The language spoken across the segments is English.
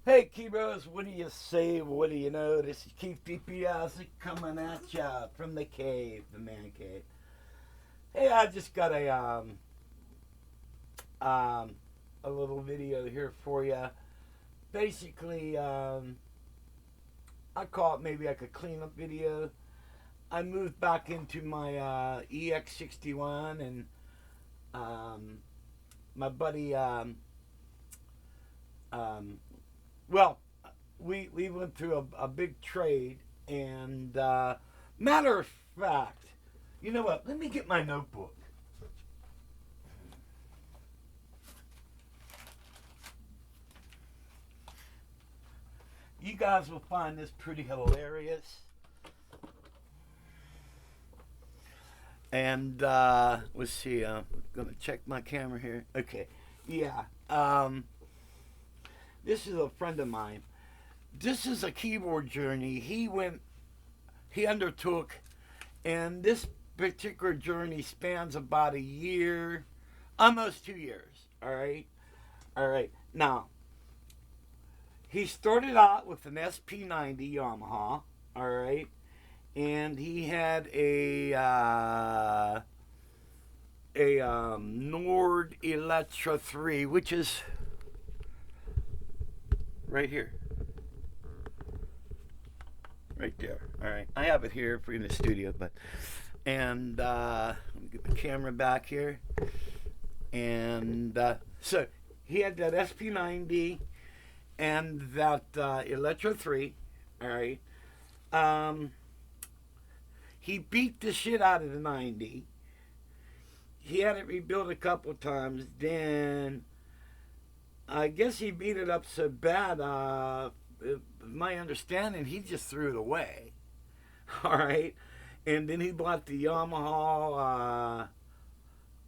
Hey, Kibos, what do you say? What do you know? This is Keith DiPiazza coming at ya from the cave, the man cave. Hey, I just got um, a little video here for you. Basically, I call it maybe like a cleanup video. I moved back into my EX61, and um, my buddy, um, well, we went through a big trade, and matter of fact, you know what? Let me get my notebook. You guys will find this pretty hilarious. And let's see. I'm gonna check my camera here. Okay, yeah. This is a friend of mine. This is a keyboard journey he undertook, and this particular journey spans about a year, almost 2 years. All right. Now he started out with an SP90 Yamaha. All right, and he had a Nord Electra 3, which is right here, right there. All right, I have it here for in the studio, but and let me get the camera back here, and so he had that SP90 and that Electro 3. All right. Um, he beat the shit out of the 90. He had it rebuilt a couple times. Then I guess he beat it up so bad. My understanding, he just threw it away. All right, and then he bought the Yamaha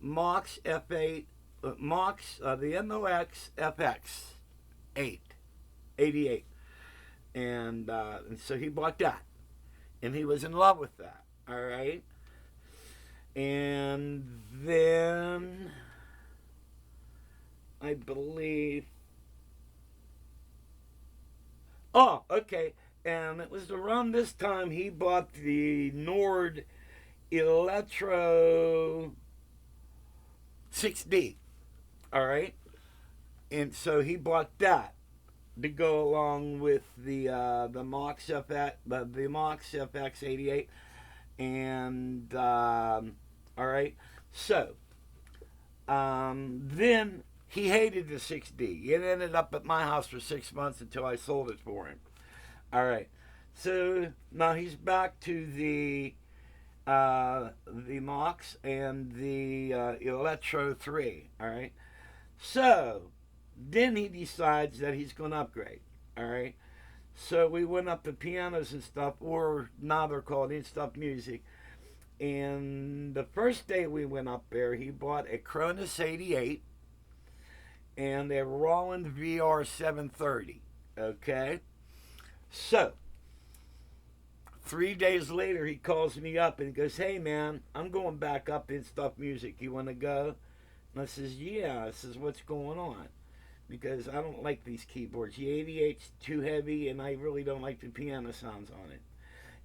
Mox F8, the MOX FX 8, 88, and so he bought that, and he was in love with that. All right, and then I believe. Oh, okay. And it was around this time he bought the Nord Electro 6D. All right. And so he bought that to go along with the Mox FX, the Mox FX 88. And, all right. So, then he hated the 6D. It ended up at my house for 6 months until I sold it for him. All right. So now he's back to the Mox and the Electro 3. All right. So then he decides that he's going to upgrade. All right. So we went up to pianos and stuff, or now they're called in stuff music. And the first day we went up there, he bought a Cronus 88 and a Roland VR 730. Okay. So 3 days later, he calls me up and goes, "Hey man, I'm going back up in stuff music. You want to go?" And I says, "Yeah." I says, "What's going on?" Because I don't like these keyboards. The 88's too heavy, and I really don't like the piano sounds on it.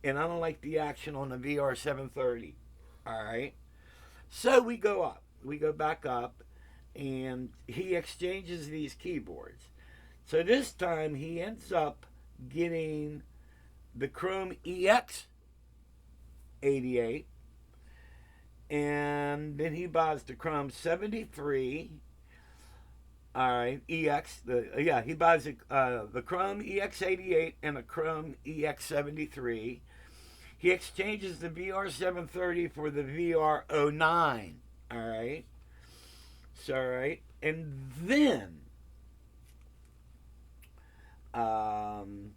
And I don't like the action on the VR 730. All right. So we go up. We go back up, and he exchanges these keyboards. So this time he ends up getting the Chrome EX 88, and then he buys the Chrome 73. All right, EX. He buys the Chrome EX 88 and a Chrome EX 73. He exchanges the VR 730 for the VR 09. All right, so all right, and then um,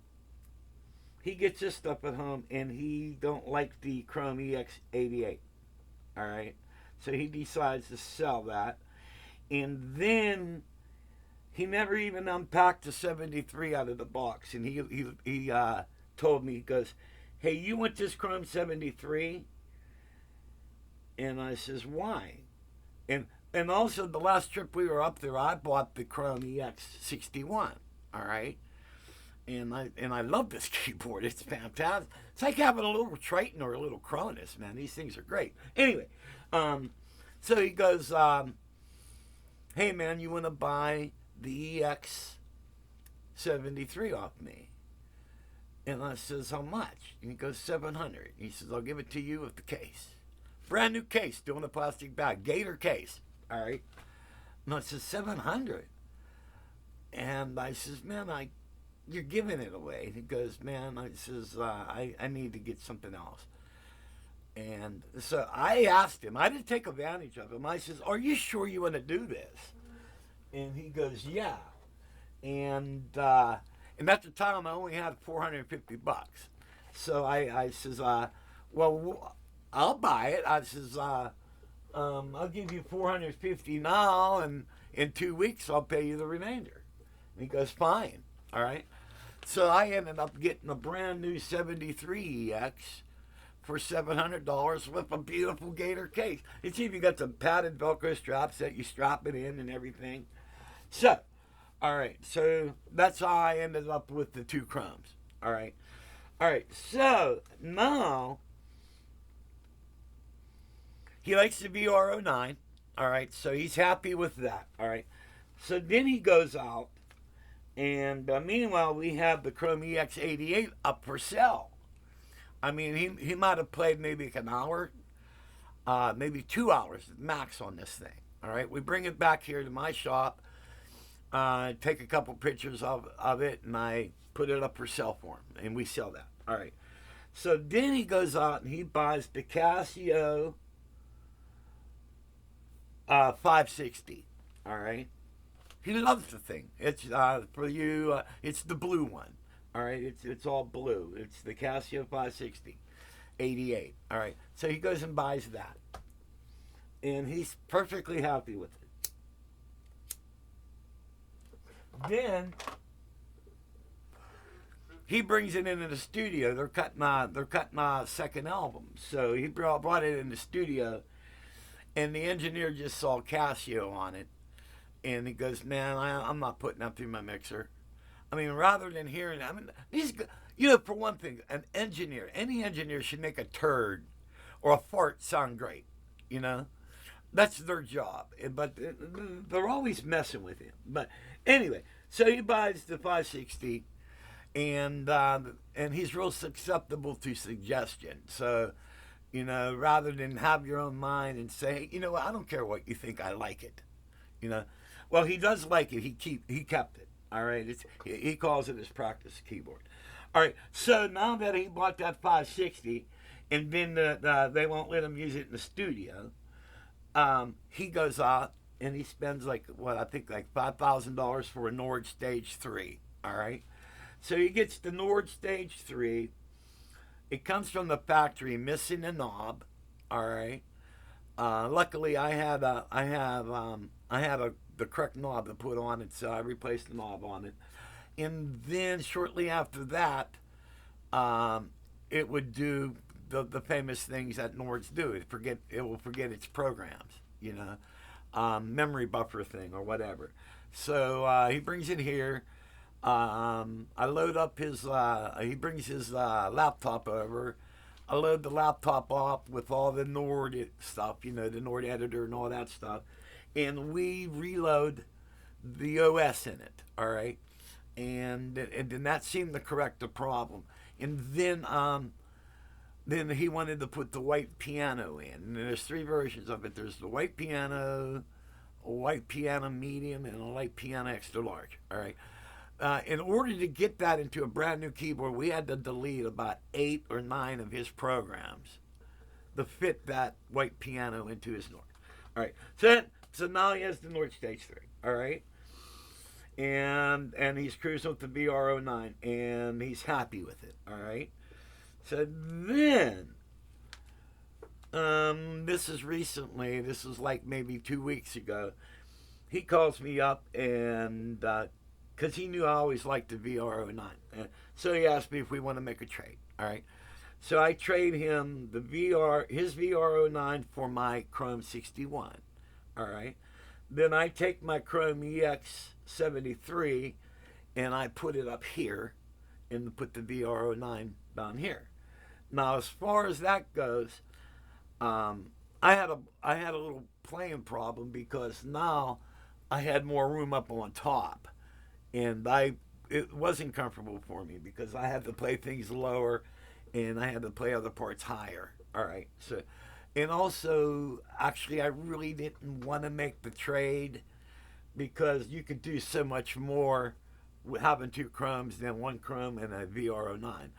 he gets his stuff at home, and he don't like the Chrome EX88. All right, so he decides to sell that, and then he never even unpacked the 73 out of the box, and he told me, he goes, "Hey, you want this Chrome 73?" And I says, "Why?" And also the last trip we were up there, I bought the Chrome EX 61. All right. and I love this keyboard. It's fantastic. It's like having a little Triton or a little Cronus, man. These things are great. Anyway, so he goes, hey man, you want to buy the EX73 off me? And I says, how much? And he goes, 700. He says, I'll give it to you with the case. Brand new case, still in a plastic bag. Gator case. All right. And I says, 700. And I says, man, you're giving it away. And he goes, man, I says, I need to get something else. And so I asked him, I didn't take advantage of him. I says, are you sure you want to do this? And he goes, yeah. And at the time, I only had $450. So I says, well, I'll buy it. I says, I'll give you $450 now, and in 2 weeks, I'll pay you the remainder. And he goes, fine. All right. So I ended up getting a brand new 73 EX for $700 with a beautiful Gator case. It's even got some padded Velcro straps that you strap it in and everything. So, all right. So that's how I ended up with the two chromes. All right. All right. So now he likes the VR09. All right. So he's happy with that. All right. So then he goes out. And meanwhile, we have the Chrome EX88 up for sale. I mean, he might have played maybe like an hour, maybe 2 hours max on this thing. All right, we bring it back here to my shop, take a couple pictures of it, and I put it up for sale for him, and we sell that. All right. So then he goes out and he buys the Casio 560. All right. He loves the thing. It's for you. It's the blue one. All right. It's all blue. It's the Casio 560, 88. All right. So he goes and buys that, and he's perfectly happy with it. Then he brings it into the studio. They're cutting a second album. So he brought it in the studio, and the engineer just saw Casio on it. And he goes, man, I'm not putting that through my mixer. I mean, rather than hearing, I mean, for one thing, any engineer should make a turd or a fart sound great. That's their job. But they're always messing with him. But anyway, so he buys the 560, and he's real susceptible to suggestion. So, rather than have your own mind and say, hey, what, I don't care what you think, I like it. Well, he does like it. He kept it. All right. He calls it his practice keyboard. All right. So now that he bought that 560, and then they won't let him use it in the studio, he goes out and he spends like $5,000 for a Nord Stage 3. All right. So he gets the Nord Stage 3. It comes from the factory missing a knob. All right. Luckily, I had the correct knob to put on it, so I replaced the knob on it. And then shortly after that, it would do the famous things that Nords do. It will forget its programs, memory buffer thing or whatever. So he brings it here. I load up he brings his laptop over. I load the laptop up with all the Nord stuff, the Nord editor and all that stuff. And we reload the OS in it, all right? And then that seemed to correct the problem. And then he wanted to put the white piano in. And there's 3 versions of it. There's the white piano, a white piano medium, and a light piano extra large, all right? In order to get that into a brand new keyboard, we had to delete about 8 or 9 of his programs to fit that white piano into his Nord. All right, so now he has the Nord Stage 3, all right? And he's cruising with the VR09, and he's happy with it, all right? So then, this was like maybe 2 weeks ago, he calls me up and, because he knew I always liked the VR09. So he asked me if we want to make a trade, all right? So I trade him his VR09 for my Chrome 61. All right. Then I take my Chrome EX73 and I put it up here. and put the VR09 down here. Now, as far as that goes, I had a little playing problem because now I had more room up on top, and it wasn't comfortable for me because I had to play things lower, and I had to play other parts higher. All right, so and also actually I really didn't want to make the trade because you could do so much more with having two chromes than one chrome and a VR09.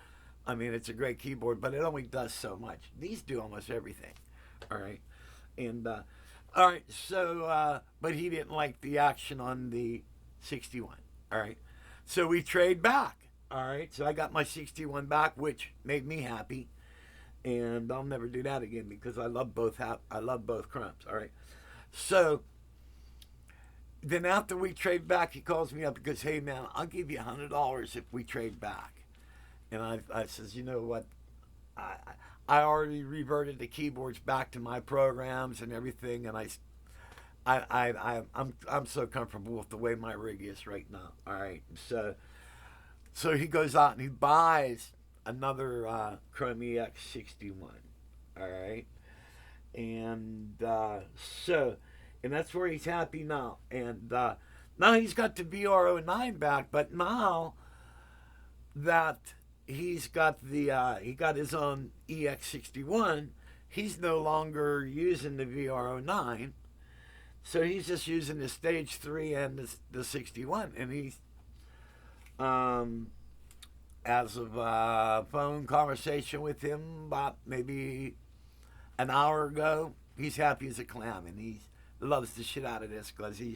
I mean, it's a great keyboard, but it only does so much. These do almost everything. All right, and all right. So, but he didn't like the action on the 61. All right, so we trade back. All right, so I got my 61 back, which made me happy, and I'll never do that again because I love both. I love both chromes. All right, so then after we trade back, he calls me up and goes, "Hey man, I'll give you $100 if we trade back." And I says, you know what? I I already reverted the keyboards back to my programs and everything, and I'm so comfortable with the way my rig is right now. All right, so he goes out and he buys another Chrome EX61. All right, and and that's where he's happy now. And now he's got the VR09 back, but now that he's got he got his own EX61, he's no longer using the VR09, so he's just using the Stage 3 and the 61, and he's as of a phone conversation with him about maybe an hour ago, he's happy as a clam, and he loves the shit out of this because he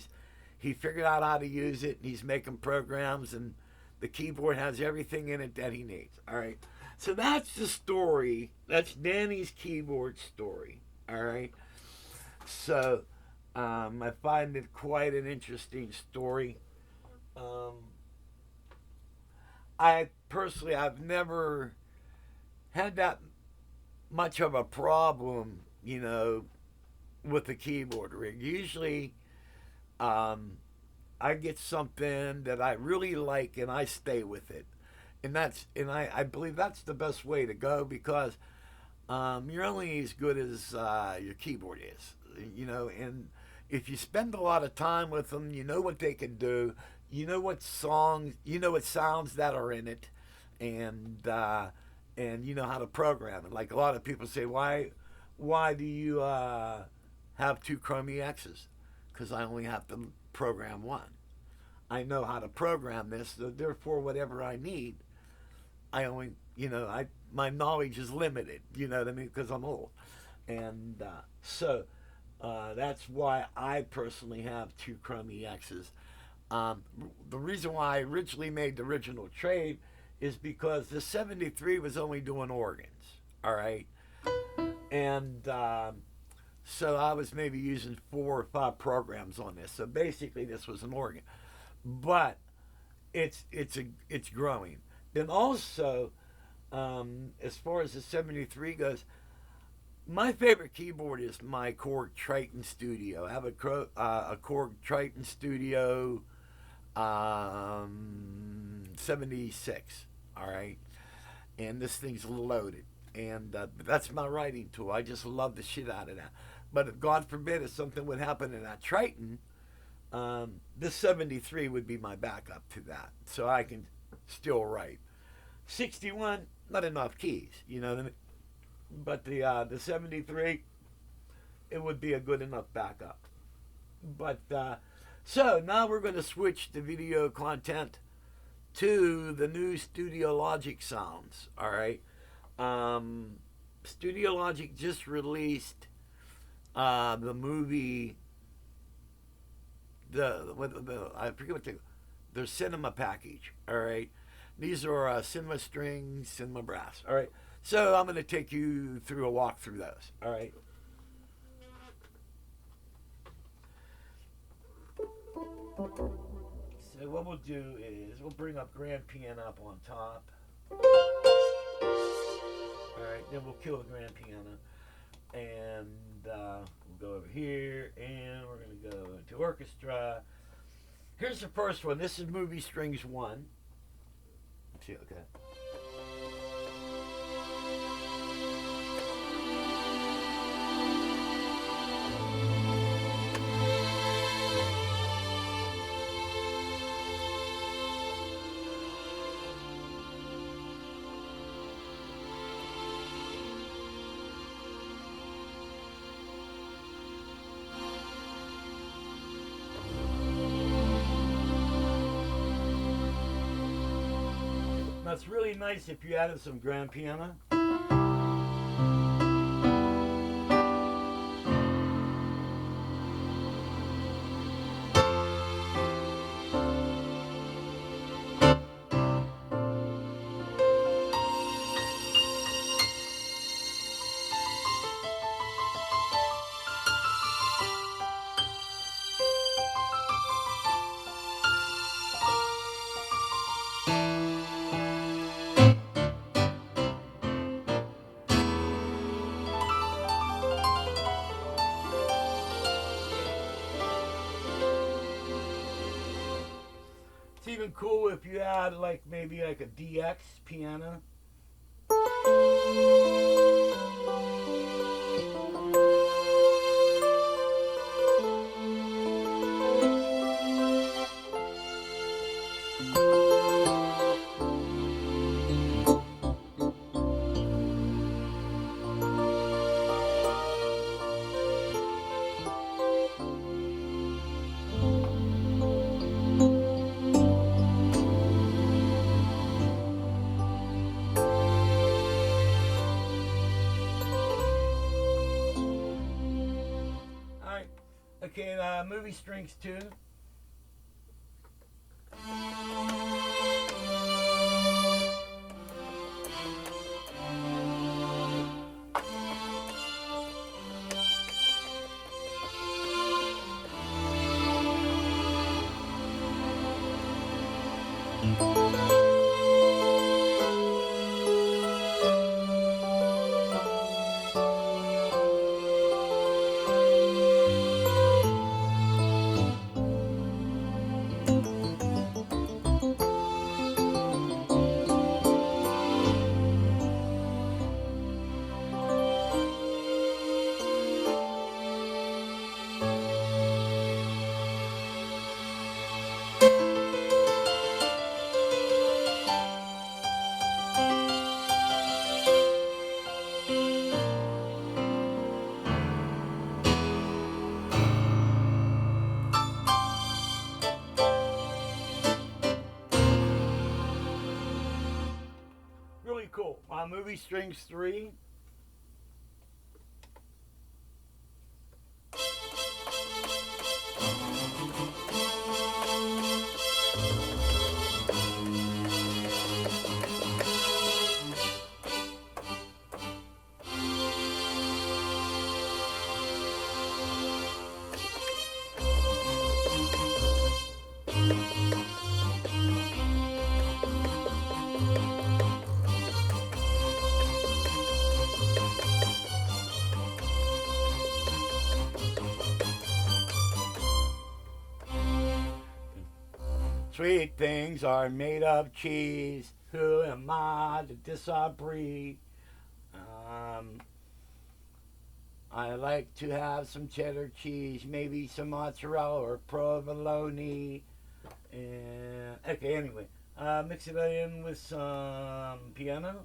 figured out how to use it, and he's making programs, and the keyboard has everything in it that he needs. All right, so that's the story. That's Danny's keyboard story. All right, so I find it quite an interesting story. I personally, I've never had that much of a problem, with the keyboard rig. Usually, I get something that I really like and I stay with it, and I believe that's the best way to go because you're only as good as your keyboard is, and if you spend a lot of time with them, you know what they can do, you know what songs, you know what sounds that are in it, and you know how to program it. Like a lot of people say, why do you have two Chrome EXs? Because I only have to program one. I know how to program this, so therefore whatever I need, I only, my knowledge is limited, you know what I mean, because I'm old. And so that's why I personally have two Chrome EXs. The reason why I originally made the original trade is because the 73 was only doing organs, all right? And so I was maybe using 4 or 5 programs on this. So basically this was an organ. But it's growing. Then also, as far as the 73 goes, my favorite keyboard is my Korg Triton Studio. I have a Korg Triton Studio 76. All right, and this thing's loaded, and that's my writing tool. I just love the shit out of that. But if God forbid if something would happen in that Triton, this 73 would be my backup to that, so I can still write. 61, not enough keys, you know what I mean? But the 73, it would be a good enough backup. But so now we're going to switch the video content to the new Studiologic sounds. All right, Studiologic just released the movie. I forget what their cinema package. All right, these are cinema strings, cinema brass. All right, so I'm going to take you through a walk through those. All right. So what we'll do is we'll bring up grand piano up on top. All right, then we'll kill the grand piano, and we'll go over here, and we're going to go into orchestra. Here's the first one. This is movie strings 1. See, okay. That's really nice if you added some grand piano. It's even cool if you add like maybe like a DX piano. Alright. Okay, movie strings too. Really cool. Movie strings 3. Sweet things are made of cheese. Who am I to disagree? I like to have some cheddar cheese, maybe some mozzarella or provolone. And okay, anyway, mix it in with some piano.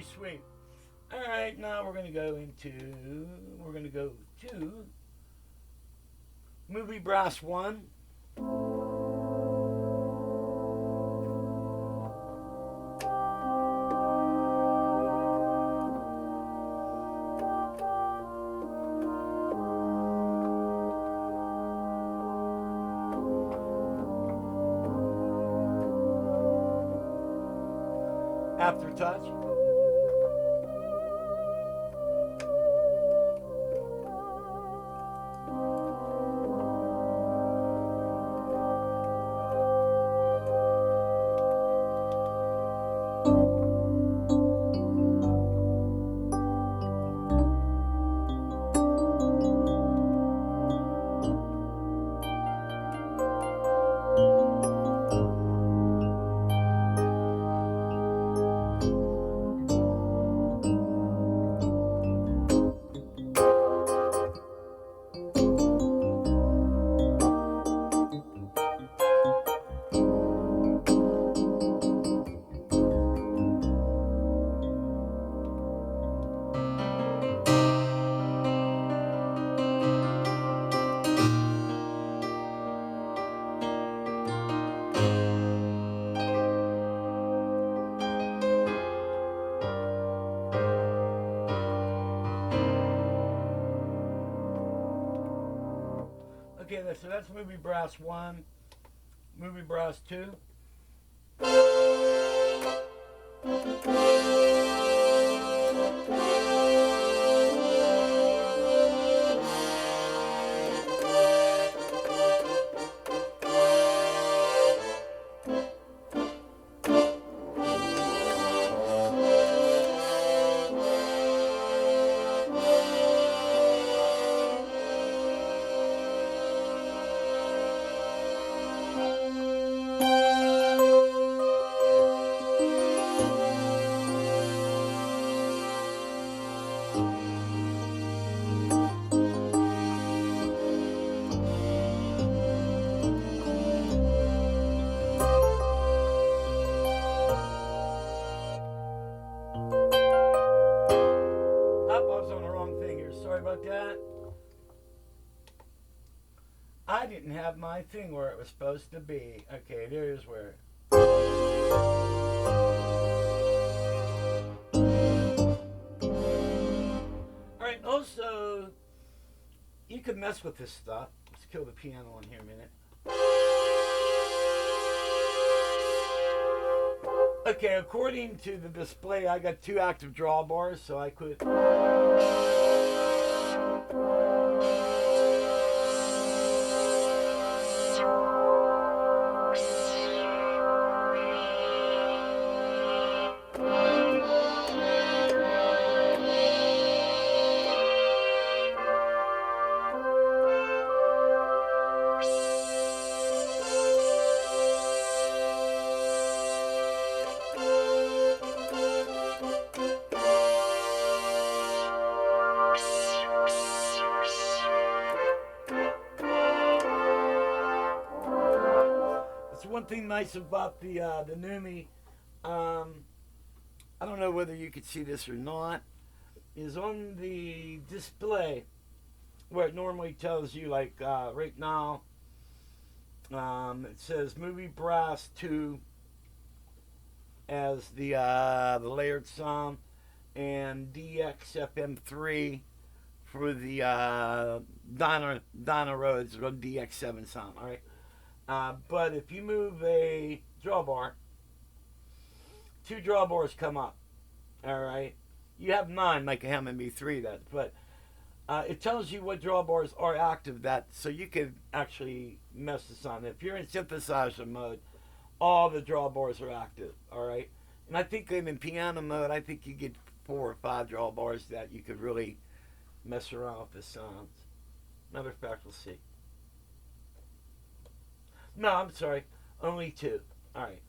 Really sweet. All right, now we're gonna go to movie brass 1. Aftertouch. Okay, so that's movie brass 1, movie brass 2. About that. I didn't have my thing where it was supposed to be. Okay, there's where. Alright, also, you can mess with this stuff. Let's kill the piano in here a minute. Okay, according to the display, I got 2 active drawbars, so I could. One thing nice about the Numa, I don't know whether you could see this or not, is on the display where it normally tells you, like right now, it says movie brass 2 as the layered sound, and DXFM3 for the Donna Rhodes or DX7 sound. All right. But if you move a drawbar, 2 drawbars come up. All right, you have 9 like a Hammond B3 does, but it tells you what drawbars are active. That so you can actually mess this on. If you're in synthesizer mode, all the drawbars are active. All right, and I think in piano mode, I think you get 4 or 5 drawbars that you could really mess around with the sounds. Matter of fact, we'll see. No, I'm sorry. Only 2. Alright.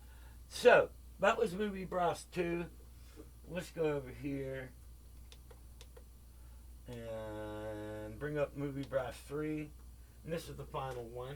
So, that was movie brass 2. Let's go over here and bring up movie brass 3. And this is the final one.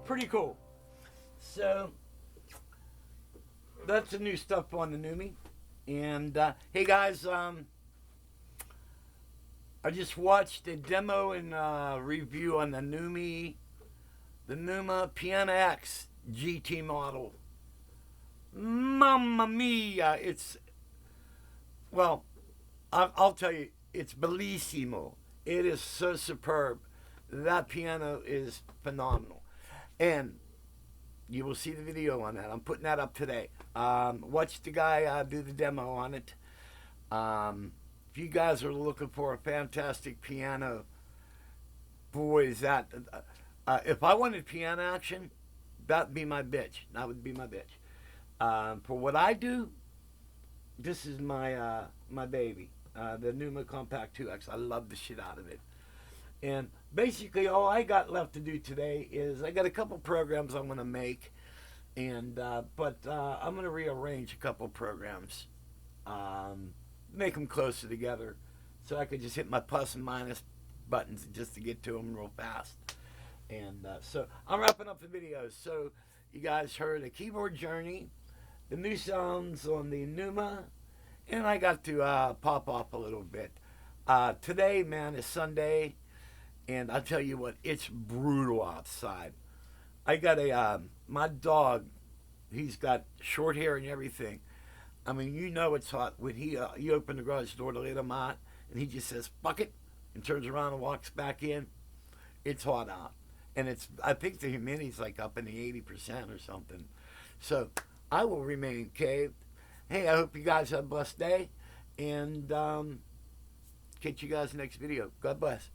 Pretty cool. So that's the new stuff on the Numa. And hey guys, I just watched a demo and review on the Numa Piano X GT model. Mamma mia! I'll tell you, it's bellissimo. It is so superb. That piano is phenomenal. And you will see the video on that. I'm putting that up today. Watch the guy do the demo on it. If you guys are looking for a fantastic piano, boy, is that... if I wanted piano action, that'd be my bitch. That would be my bitch. For what I do, this is my my baby. The Numa Compact 2X. I love the shit out of it. And basically all I got left to do today is I got a couple programs I'm going to make. And but I'm going to rearrange a couple programs. Make them closer together so I could just hit my plus and minus buttons just to get to them real fast. And so I'm wrapping up the video. So you guys heard a keyboard journey, the new sounds on the Numa, and I got to pop off a little bit. Today, man, is Sunday, and I tell you what, it's brutal outside. I got my dog, he's got short hair and everything. I mean, you know it's hot when you open the garage door to let him out, and he just says, fuck it, and turns around and walks back in. It's hot out. And I think the humidity's like up in the 80% or something. So I will remain caved. Hey, I hope you guys have a blessed day. And catch you guys next video. God bless.